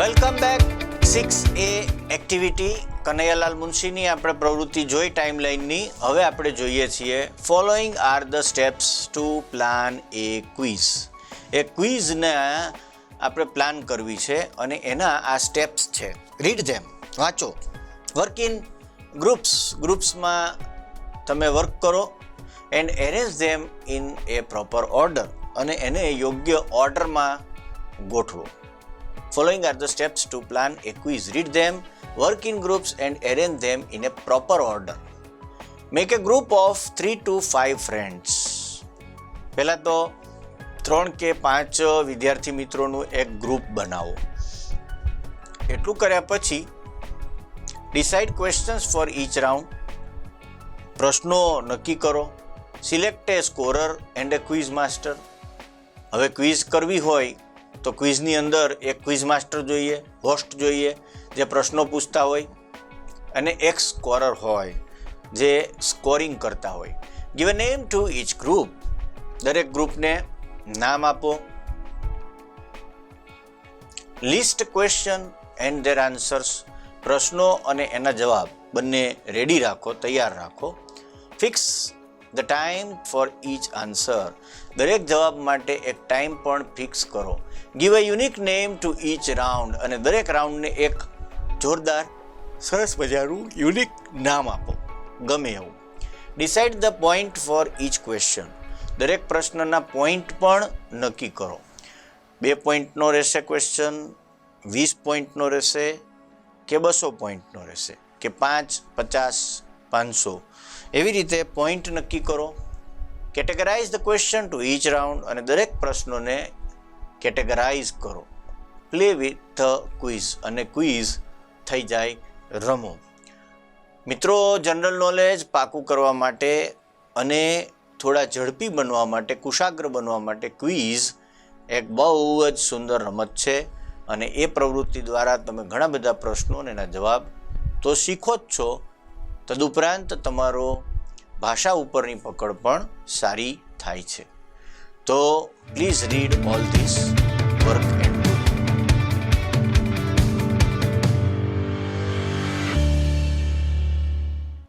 Welcome back 6A activity Kanaiyalal મુનશીની આપણે પ્રવૃત્તિ જોઈ ટાઈમલાઈનની. હવે આપણે જોઈએ છીએ following are the steps to plan a quiz. એ ક્વિઝને આપણે પ્લાન કરવી છે અને એના આ સ્ટેપ્સ છે. રીડ ધેમ, વાંચો. વર્ક ઇન ગ્રુપ્સમાં તમે વર્ક કરો and arrange them in A proper order, અને એને યોગ્ય ઓર્ડરમાં ગોઠવો. Following are the steps to plan a quiz. Read them, work in groups and arrange them in a proper order. Make a group of 3 to 5 friends. પહેલા તો 3 કે 5 વિદ્યાર્થી મિત્રોનું એક ગ્રુપ બનાવો. એટલું કર્યા પછી decide questions for each round. પ્રશ્નો નક્કી કરો. Select a scorer and a quiz master. હવે ક્વિઝ કરવી હોય તો ક્વિઝની અંદર એક ક્વિઝ માસ્ટર જોઈએ, હોસ્ટ જોઈએ જે પ્રશ્નો પૂછતા હોય, અને એક સ્કોરર હોય જે સ્કોરિંગ કરતા હોય. Give a name to each group. દરેક ગ્રુપને નામ આપો. List question and there answers. પ્રશ્નો અને એના જવાબ બંને રેડી રાખો, તૈયાર રાખો. Fix the time for each answer. દરેક જવાબ માટે એક ટાઈમ પણ ફિક્સ કરો. Give a unique name to each round. અને દરેક રાઉન્ડને એક જોરદાર સરસ મજાનું યુનિક નામ આપો, ગમે એવું. Decide the point for each question. દરેક પ્રશ્નના પોઈન્ટ પણ નક્કી કરો. 2 પોઈન્ટનો રહેશે ક્વેશ્ચન, 20 પોઈન્ટનો રહેશે કે 200 પોઈન્ટનો રહેશે કે 5, 50, 500, એવી રીતે પોઈન્ટ નક્કી કરો. Categorise the question to each round. અને દરેક પ્રશ્નોને કેટેગરાઇઝ કરો. Play with the quiz. અને ક્વિઝ થઈ જાય રમો. મિત્રો, જનરલ નોલેજ પાકું કરવા માટે અને થોડા ઝડપી બનવા માટે, કુશાગ્ર બનવા માટે ક્વિઝ એક બહુ જ સુંદર રમત છે. અને એ પ્રવૃત્તિ દ્વારા તમે ઘણા બધા પ્રશ્નો અને એના જવાબ તો શીખો જ છો, તદુપરાંત તમારો ભાષા ઉપરની પકડ પણ સારી થાય છે. તો please read all this work